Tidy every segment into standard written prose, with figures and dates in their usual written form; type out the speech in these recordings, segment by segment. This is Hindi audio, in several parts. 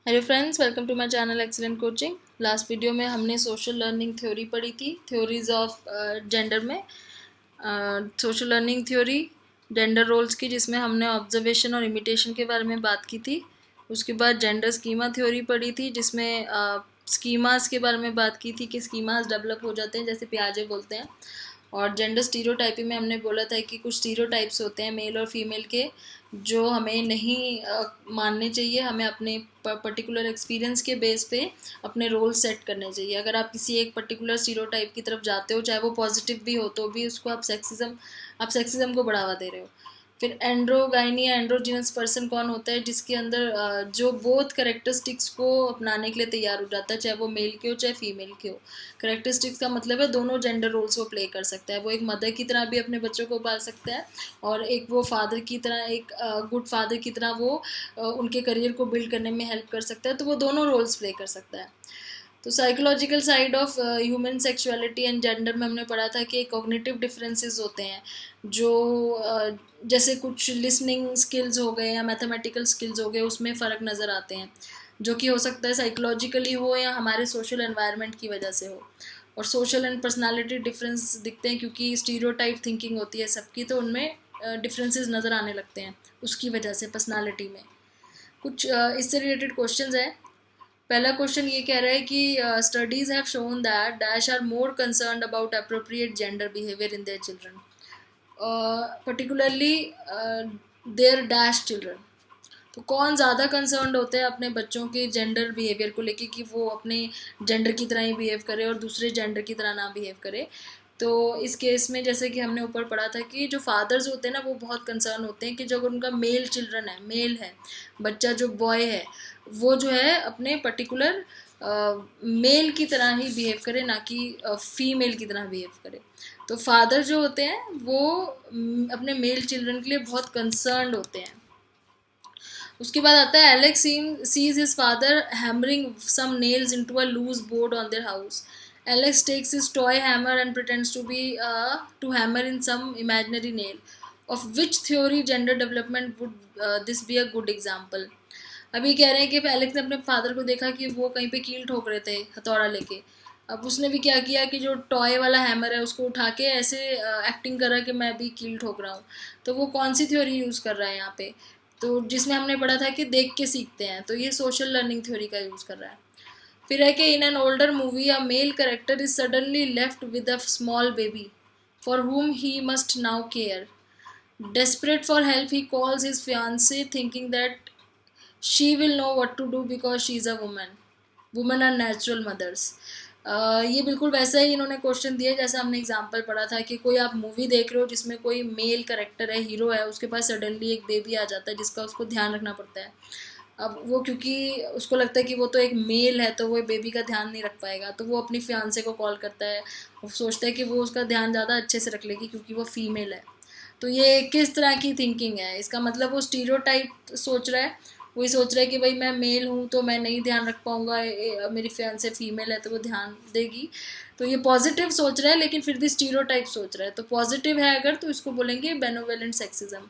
Hello friends, welcome to my channel excellent coaching. Last video में हमने सोशल लर्निंग थ्योरी पढ़ी थी, थ्योरीज ऑफ जेंडर में। Social learning theory gender roles की, जिसमें हमने ऑब्जर्वेशन और इमिटेशन के बारे में बात की थी। उसके बाद जेंडर स्कीमा थ्योरी पढ़ी थी, जिसमें स्कीमास के बारे में बात की थी कि स्कीमास डेवलप हो जाते हैं, जैसे पियाजे बोलते हैं। और जेंडर स्टीरियोटाइपिंग में हमने बोला था कि कुछ स्टीरियोटाइप्स होते हैं मेल और फीमेल के, जो हमें नहीं मानने चाहिए। हमें अपने पर्टिकुलर एक्सपीरियंस के बेस पे अपने रोल सेट करने चाहिए। अगर आप किसी एक पर्टिकुलर स्टीरियोटाइप की तरफ जाते हो, चाहे वो पॉजिटिव भी हो, तो भी उसको आप सेक्सिज्म को बढ़ावा दे रहे हो। फिर एंड्रोगाइनी या एंड्रोजिनस पर्सन कौन होता है, जिसके अंदर जो बोथ करेक्टरिस्टिक्स को अपनाने के लिए तैयार हो जाता है, चाहे वो मेल के हो चाहे फीमेल के हो। करेक्टरिस्टिक्स का मतलब है दोनों जेंडर रोल्स वो प्ले कर सकता है। वो एक मदर की तरह भी अपने बच्चों को पाल सकता है, और एक वो फादर की तरह, एक गुड फादर की तरह वो उनके करियर को बिल्ड करने में हेल्प कर सकता है। तो वो दोनों रोल्स प्ले कर सकता है। तो psychological side of human sexuality and gender में हमने पढ़ा था कि कॉग्निटिव डिफरेंसेस होते हैं, जो जैसे कुछ लिसनिंग स्किल्स हो गए या मैथमेटिकल स्किल्स हो गए, उसमें फ़र्क नज़र आते हैं, जो कि हो सकता है साइकोलॉजिकली हो या हमारे सोशल एनवायरनमेंट की वजह से हो। और सोशल एंड पर्सनालिटी डिफरेंस दिखते हैं, क्योंकि स्टीरियोटाइप थिंकिंग होती है सबकी, तो उनमें डिफरेंसेस नज़र आने लगते हैं उसकी वजह से पर्सनालिटी में। कुछ इससे रिलेटेड क्वेश्चंस हैं। पहला क्वेश्चन ये कह रहा है कि studies have shown that dash are more concerned about appropriate gender behaviour in their children, particularly their dash children. तो कौन ज़्यादा कंसर्न्ड होते हैं अपने बच्चों के जेंडर बिहेवियर को लेके, कि वो अपने जेंडर की तरह ही बिहेव करे और दूसरे जेंडर की तरह ना बिहेव करे। तो इस केस में, जैसे कि हमने ऊपर पढ़ा था, कि जो फादर्स होते हैं ना, वो बहुत कंसर्न होते हैं कि जब उनका मेल चिल्ड्रन है, मेल है बच्चा, जो बॉय है, वो जो है अपने पर्टिकुलर मेल की तरह ही बिहेव करे, ना कि फीमेल की तरह बिहेव करे। तो फादर जो होते हैं वो अपने मेल चिल्ड्रन के लिए बहुत कंसर्न्ड होते हैं। उसके बाद आता है Alex sees his father hammering some nails into a loose board on their house. Alex takes his toy hammer and pretends to hammer in some imaginary nail. Of which theory gender development would this be a good example? अभी कह रहे हैं कि एलेक्स ने अपने फादर को देखा कि वो कहीं पे कील ठोक रहे थे हथौड़ा लेके। अब उसने भी क्या किया कि जो टॉय वाला हैमर है उसको उठा के ऐसे एक्टिंग करा कि मैं भी कील ठोक रहा हूँ। तो वो कौन सी थ्योरी यूज़ कर रहा है यहाँ पे? तो जिसमें हमने पढ़ा था कि देख के सीखते हैं, तो ये सोशल लर्निंग थ्योरी का यूज़ कर रहा है। फिर है कि in an older movie a mail character is suddenly left with a small baby for whom he must now care. Desperate for help, he calls his fiancée, thinking that she will know what to do because she is a woman. Women are natural mothers. ये बिल्कुल वैसा ही इन्होंने क्वेश्चन दिया जैसा हमने एग्जांपल पढ़ा था, कि कोई आप मूवी देख रहे हो जिसमें कोई मेल करेक्टर है, हीरो है, उसके पास सडनली एक बेबी आ जाता है जिसका उसको ध्यान रखना पड़ता है। अब वो, क्योंकि उसको लगता है कि वो तो एक मेल है, तो वो बेबी का ध्यान नहीं रख पाएगा, तो वो अपनी फियांसे को कॉल करता है। वो सोचता है कि वो उसका ध्यान ज़्यादा अच्छे से रख लेगी क्योंकि वो फीमेल है। तो ये किस तरह की थिंकिंग है? इसका मतलब वो स्टीरियोटाइप सोच रहा है। वही सोच रहा है कि भाई मैं मेल हूँ तो मैं नहीं ध्यान रख पाऊँगा, मेरी फियांसे फीमेल है तो वो ध्यान देगी। तो ये पॉजिटिव सोच रहा है, लेकिन फिर भी स्टीरियोटाइप सोच रहा है। तो पॉजिटिव है अगर, तो इसको बोलेंगे बेनोवेलेंट सेक्सिज्म।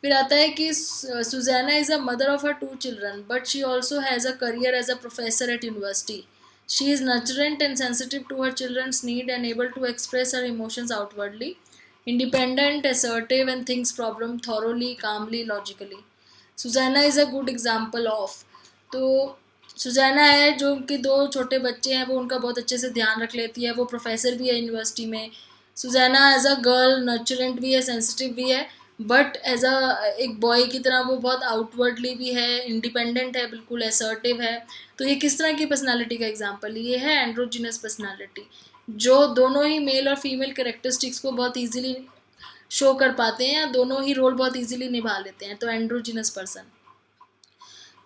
फिर आता है कि Susanna is a mother of her 2 children, but she also has a career as a professor at university. She is nurturant and sensitive to her children's need and able to express her emotions outwardly. Independent, assertive, and thinks problem thoroughly, calmly, logically. Susanna is a good example of. तो सुजैना है, जो उनके 2 छोटे बच्चे हैं, वो उनका बहुत अच्छे से ध्यान रख लेती है, वो प्रोफेसर भी है यूनिवर्सिटी में। सुजैना एज अ गर्ल नर्चरेंट भी है, सेंसिटिव भी है, बट एज अ एक बॉय की तरह वो बहुत आउटवर्डली भी है, इंडिपेंडेंट है, बिल्कुल असर्टिव है। तो ये किस तरह की पर्सनालिटी का एग्जाम्पल? ये है एंड्रोजिनस पर्सनालिटी, जो दोनों ही मेल और फीमेल कैरेक्टरिस्टिक्स को बहुत ईजिली शो कर पाते हैं, या दोनों ही रोल बहुत ईजिली निभा लेते हैं। तो एंड्रोजिनस पर्सन।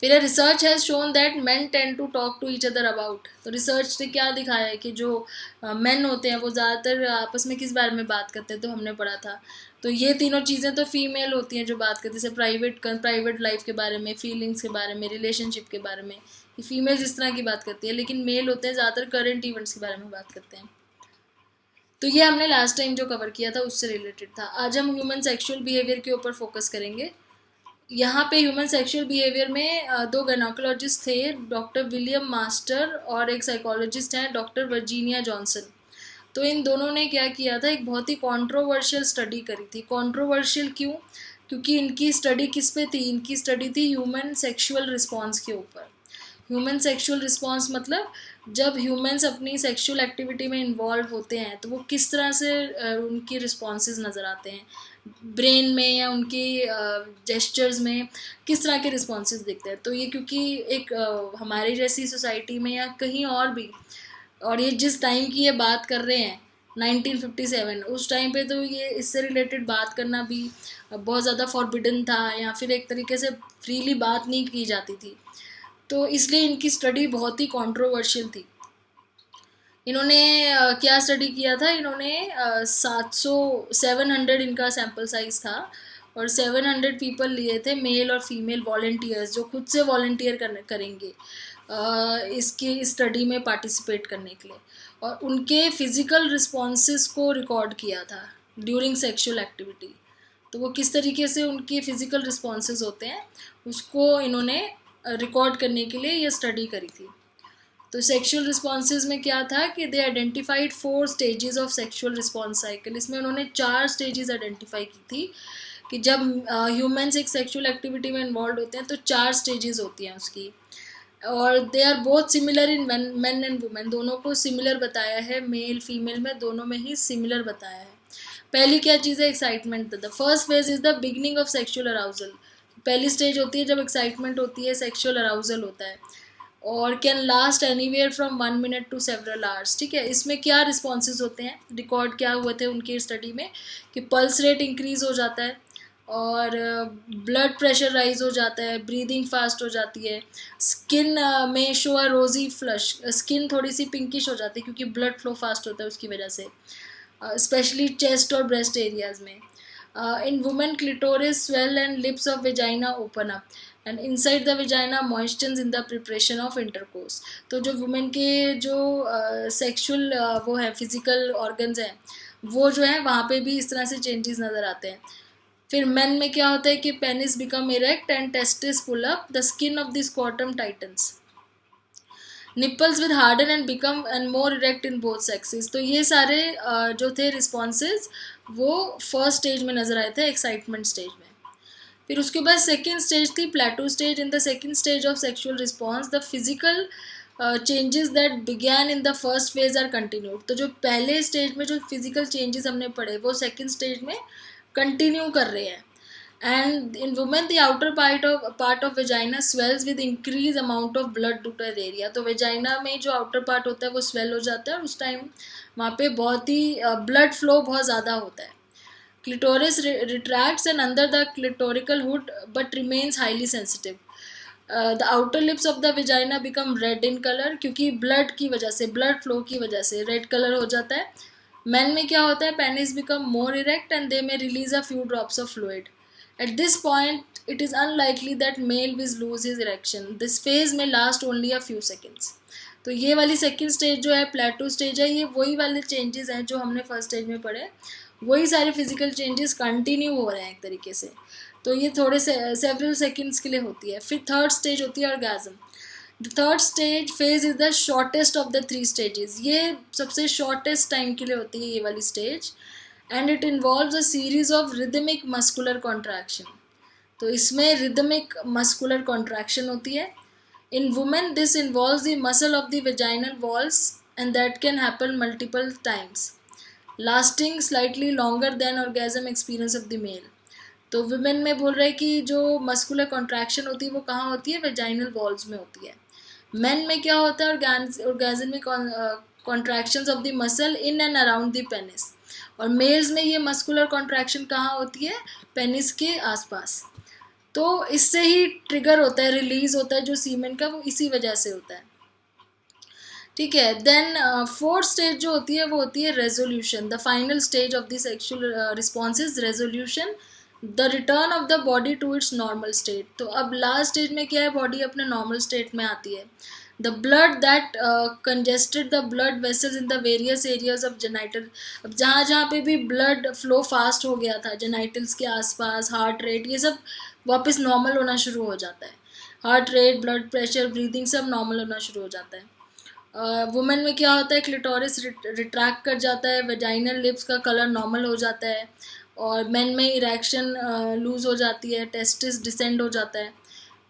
फिर research has shown that men tend to talk to each other about. तो रिसर्च ने क्या दिखाया है कि जो मेन होते हैं वो ज़्यादातर आपस में किस बारे में बात करते हैं? तो हमने पढ़ा था। तो ये तीनों चीज़ें तो फीमेल होती हैं जो बात करती है, जैसे प्राइवेट लाइफ के बारे में, फीलिंग्स के बारे में, रिलेशनशिप के बारे में। ये फीमेल इस तरह की बात करती है, लेकिन मेल होते हैं ज़्यादातर करंट इवेंट्स के बारे में बात करते हैं। तो ये हमने लास्ट टाइम जो कवर किया था उससे रिलेटेड था। आज हम ह्यूमन सेक्सुअल बिहेवियर के ऊपर फोकस करेंगे। यहाँ पे ह्यूमन सेक्सुअल बिहेवियर में दो गायनोकोलॉजिस्ट थे, डॉक्टर विलियम मास्टर और एक साइकोलॉजिस्ट हैं डॉक्टर वर्जीनिया जॉनसन। तो इन दोनों ने क्या किया था, एक बहुत ही कंट्रोवर्शियल स्टडी करी थी। कंट्रोवर्शियल क्यों? क्योंकि इनकी स्टडी किस पे थी? इनकी स्टडी थी ह्यूमन सेक्सुअल रिस्पॉन्स के ऊपर। ह्यूमन सेक्सुअल रिस्पॉन्स मतलब जब ह्यूमंस अपनी सेक्सुअल एक्टिविटी में इन्वॉल्व होते हैं तो वो किस तरह से उनकी रिस्पॉन्सेज नज़र आते हैं ब्रेन में या उनके जेस्चर्स में, किस तरह के रिस्पॉन्सेज दिखते हैं। तो ये क्योंकि एक हमारी जैसी सोसाइटी में या कहीं और भी, और ये जिस टाइम की ये बात कर रहे हैं 1957, उस टाइम पे तो ये इससे रिलेटेड बात करना भी बहुत ज़्यादा फॉरबिडन था, या फिर एक तरीके से फ्रीली बात नहीं की जाती थी। तो इसलिए इनकी स्टडी बहुत ही कंट्रोवर्शियल थी। इन्होंने क्या स्टडी किया था, इन्होंने 700 इनका सैम्पल साइज था और 700 पीपल लिए थे, मेल और फीमेल वॉल्टियर्स, जो खुद से वॉल्टियर करेंगे इसकी स्टडी में पार्टिसिपेट करने के लिए, और उनके फिज़िकल रिस्पॉन्सेस को रिकॉर्ड किया था ड्यूरिंग सेक्सुअल एक्टिविटी। तो वो किस तरीके से उनके फिज़िकल रिस्पॉन्सेस होते हैं उसको इन्होंने रिकॉर्ड करने के लिए ये स्टडी करी थी। तो सेक्सुअल रिस्पॉन्सेज में क्या था कि they identified 4 stages of sexual response cycle. इसमें उन्होंने 4 स्टेजेस आइडेंटिफाई की थी कि जब ह्यूमंस एक सेक्सुअल एक्टिविटी में इन्वॉल्व होते हैं तो 4 स्टेजेस होती हैं उसकी, और they are both similar in men and women. दोनों को सिमिलर बताया है, मेल फीमेल में दोनों में ही सिमिलर बताया है। पहली क्या चीज़ है? Excitement. The first phase is the beginning of sexual arousal. पहली स्टेज होती है जब एक्साइटमेंट होती है, सेक्सुअल अराउजल होता है, और can last anywhere from 1 minute to several hours. ठीक है, इसमें क्या रिस्पॉन्सेज होते हैं, रिकॉर्ड क्या हुए थे उनकी स्टडी में कि पल्स रेट इंक्रीज हो जाता है, और ब्लड प्रेशर राइज हो जाता है, ब्रीदिंग फास्ट हो जाती है, स्किन में शो अ रोजी फ्लश, स्किन थोड़ी सी पिंकिश हो जाती है क्योंकि ब्लड फ्लो फास्ट होता है उसकी वजह से, स्पेशली चेस्ट और ब्रेस्ट एरियाज में। इन women clitoris swell and lips of vagina open up and inside the vagina moistures in the preparation of intercourse. तो जो वुमेन के जो सेक्सुअल वो है फिजिकल ऑर्गन्स हैं वो जो है वहाँ पे भी इस तरह से चेंजेस नज़र आते हैं। फिर मेन में क्या होता है कि penis become erect and testes pull up, the skin of the scrotum tightens, nipples with harden and become and more erect in both sexes. तो ये सारे जो थे रिस्पॉन्सेज वो फर्स्ट स्टेज में नज़र आए थे, एक्साइटमेंट स्टेज में। फिर उसके बाद सेकेंड स्टेज थी plateau stage. In the second stage of sexual response the physical changes that began in the first phase are continued. तो जो पहले स्टेज में जो फिजिकल चेंजेस हमने पढ़े वो सेकेंड स्टेज में कंटिन्यू कर रहे हैं। And in women the outer part of vagina swells with increased amount of blood to the area। तो वेजाइना में जो आउटर पार्ट होता है वो स्वेल हो जाता है और उस टाइम वहाँ पे बहुत ही ब्लड फ्लो बहुत ज़्यादा होता है। Clitoris retracts and under the clitorical hood but remains highly sensitive। The outer lips of the vagina become red in colour, क्योंकि ब्लड की वजह से, ब्लड फ्लो की वजह से रेड कलर हो जाता है। मैन में क्या होता है, penis become more erect and they may release a few drops of fluid. At this point, it is unlikely that male will lose his erection. This phase may last only a few seconds। तो ये वाली सेकेंड स्टेज जो है प्लेटो स्टेज है, ये वही वाले चेंजेस हैं जो हमने फर्स्ट स्टेज में पढ़े, वही सारे फिजिकल चेंजेस कंटिन्यू हो रहे हैं एक तरीके से। तो ये थोड़े से सेवरल सेकेंड्स के लिए होती है। फिर थर्ड स्टेज होती है orgasm. The third stage phase is the shortest of the 3 stages. ये सबसे शॉर्टेस्ट टाइम के लिए होती है ये वाली stage, and it involves a series of rhythmic muscular contraction। तो इसमें rhythmic muscular contraction होती है। In women this involves the muscle of the vaginal walls and that can happen multiple times, lasting slightly longer than orgasm experience of the male। तो women में बोल रहे हैं कि जो muscular contraction होती है वो कहाँ होती है, vaginal walls में होती है। men में क्या होता है, orgasmic contractions of the muscle in and around the penis, और मेल्स में ये मस्कुलर कॉन्ट्रैक्शन कहाँ होती है, पेनिस के आसपास। तो इससे ही ट्रिगर होता है, रिलीज होता है जो सीमेन का, वो इसी वजह से होता है। ठीक है, देन फोर्थ स्टेज जो होती है वो होती है resolution. The final stage of the sexual response is resolution. The return of the body to its normal state. तो अब लास्ट स्टेज में क्या है, बॉडी अपने नॉर्मल स्टेट में आती है। The blood that congested the blood vessels in the various areas of genital. अब जहाँ जहाँ पे भी ब्लड फ्लो फास्ट हो गया था जेनाइटल्स के आसपास, हार्ट रेट, ये सब वापस नॉर्मल होना शुरू हो जाता है। Heart rate, blood pressure, breathing सब नॉर्मल होना शुरू हो जाता है। वुमेन में क्या होता है, क्लिटोरिस रिट्रैक्ट कर जाता है, वेजाइनल लिप्स का कलर नॉर्मल हो जाता है, और मेन में इरेक्शन लूज हो जाती है, टेस्टिस डिसेंड हो जाता है।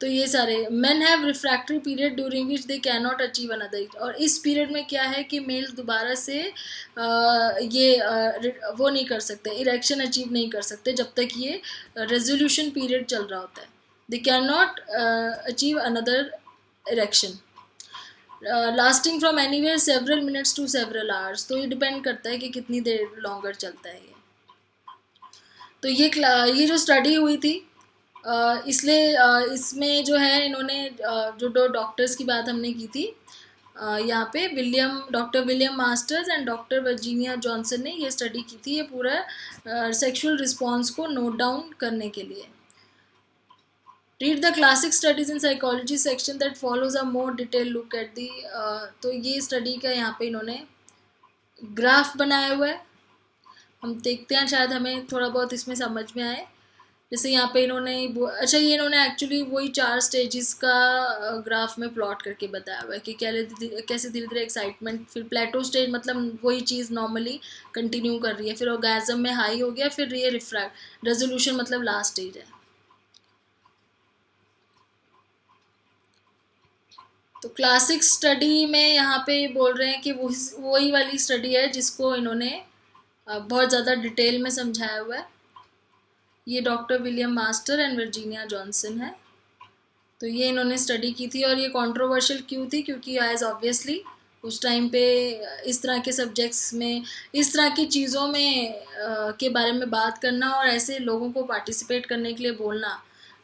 तो ये सारे men have refractory period during which they can not achieve another. और इस पीरियड में क्या है कि मेल्स दोबारा से वो नहीं कर सकते, इरेक्शन अचीव नहीं कर सकते जब तक ये रेजोल्यूशन पीरियड चल रहा होता है। They can not achieve another erection lasting from anywhere several minutes to several hours. तो ये डिपेंड करता है कि कितनी देर लॉन्गर चलता है ये। तो ये जो स्टडी हुई थी इसलिए इसमें जो है इन्होंने जो दो डॉक्टर्स की बात हमने की थी यहाँ पे doctor William masters and doctor Virginia Johnson ने ये स्टडी की थी, ये पूरा सेक्सुअल रिस्पॉन्स को नोट डाउन करने के लिए। Read the classic studies in psychology section that follows a more detail look at the. तो ये स्टडी का यहाँ पे इन्होंने ग्राफ बनाया हुआ है, हम देखते हैं शायद हमें थोड़ा बहुत इसमें समझ में आए। जैसे यहाँ पे इन्होंने ये इन्होंने एक्चुअली वही 4 स्टेजेस का ग्राफ में प्लॉट करके बताया हुआ है कि कैसे धीरे धीरे एक्साइटमेंट, फिर प्लेटो स्टेज मतलब वही चीज़ नॉर्मली कंटिन्यू कर रही है, फिर ऑर्गेज़म में हाई हो गया, फिर ये रेजोल्यूशन मतलब लास्ट स्टेज है। तो क्लासिक स्टडी में यहाँ पे बोल रहे हैं कि वही वाली स्टडी है जिसको इन्होंने बहुत ज़्यादा डिटेल में समझाया हुआ है। ये doctor William master and Virginia Johnson है। तो ये इन्होंने स्टडी की थी, और ये कंट्रोवर्शियल क्यों थी, क्योंकि एज ऑब्वियसली उस टाइम पे इस तरह के सब्जेक्ट्स में, इस तरह की चीज़ों में के बारे में बात करना और ऐसे लोगों को पार्टिसिपेट करने के लिए बोलना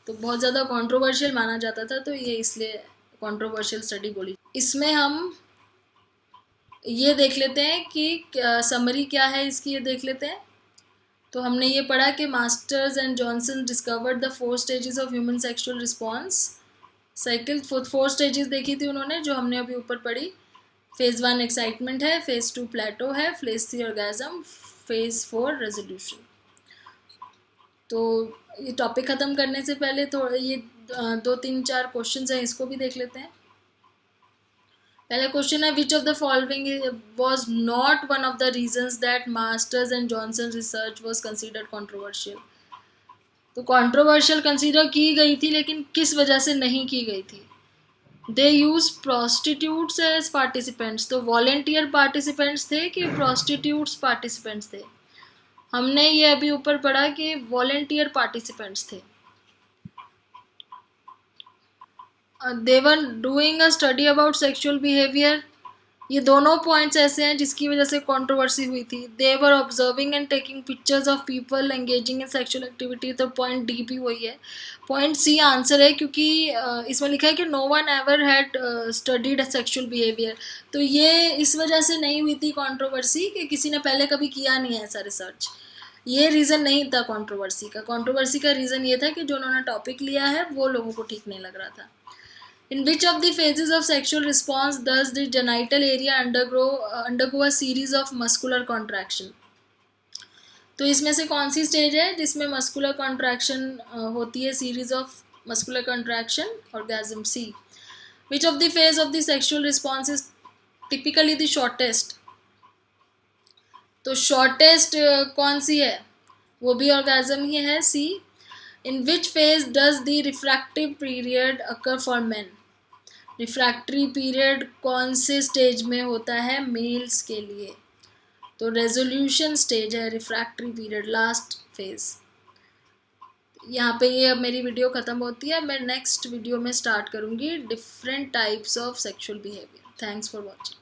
तो बहुत ज़्यादा कंट्रोवर्शियल माना जाता था। तो ये इसलिए कंट्रोवर्शियल स्टडी बोली। इसमें हम ये देख लेते हैं कि समरी क्या है इसकी, ये देख लेते हैं। तो हमने ये पढ़ा कि masters and Johnson discovered the 4 stages of human sexual response cycle. 4 stages देखी थी उन्होंने जो हमने अभी ऊपर पढ़ी। फेज़ 1 एक्साइटमेंट है, फेज़ 2 प्लेटो है, फेज़ 3 ऑर्गेज़म, फेज़ 4 रेजोल्यूशन। तो ये टॉपिक ख़त्म करने से पहले थोड़ा ये 2-3-4 क्वेश्चन हैं, इसको भी देख लेते हैं। पहला क्वेश्चन है, which of the following was not one of the reasons that Masters and Johnson research was considered controversial. तो कॉन्ट्रोवर्शियल कंसिडर की गई थी, लेकिन किस वजह से नहीं की गई थी। दे यूज प्रोस्टिट्यूट्स एज पार्टिसिपेंट्स। तो वॉलेंटियर पार्टिसिपेंट्स थे कि प्रोस्टिट्यूट्स पार्टिसिपेंट्स थे। हमने ये अभी ऊपर पढ़ा कि वॉलेंटियर पार्टिसिपेंट्स थे। They were doing a study about sexual behaviour. ये दोनों पॉइंट्स ऐसे हैं जिसकी वजह से कंट्रोवर्सी हुई थी। They were observing and taking pictures of people engaging in sexual activity. तो पॉइंट डी भी वही है। पॉइंट सी आंसर है, क्योंकि इसमें लिखा है कि no one ever had studied sexual behaviour. तो ये इस वजह से नहीं हुई थी कंट्रोवर्सी कि किसी ने पहले कभी किया नहीं है ऐसा रिसर्च। ये रीज़न नहीं था कंट्रोवर्सी का। कंट्रोवर्सी का रीज़न ये था कि जो उन्होंने टॉपिक लिया है वो लोगों को ठीक नहीं लग रहा था। In which of the phases of sexual response does the genital area undergo a series of muscular contraction? तो इसमें से कौन सी स्टेज है जिसमें मस्कुलर कॉन्ट्रैक्शन होती है, series of muscular contraction, orgasm. C. Which of the phase of the sexual response is typically the shortest. तो शॉर्टेस्ट कौन सी है, वो भी ऑर्गेज़म ही है, C. In which phase does the refractive period occur for men. Refractory period कौन से स्टेज में होता है मेल्स के लिए। तो रेजोल्यूशन स्टेज है रिफ्रैक्टरी पीरियड, लास्ट फेज। यहाँ पे ये अब मेरी वीडियो ख़त्म होती है। मैं नेक्स्ट वीडियो में स्टार्ट करूँगी different types of sexual behaviour. Thanks for watching.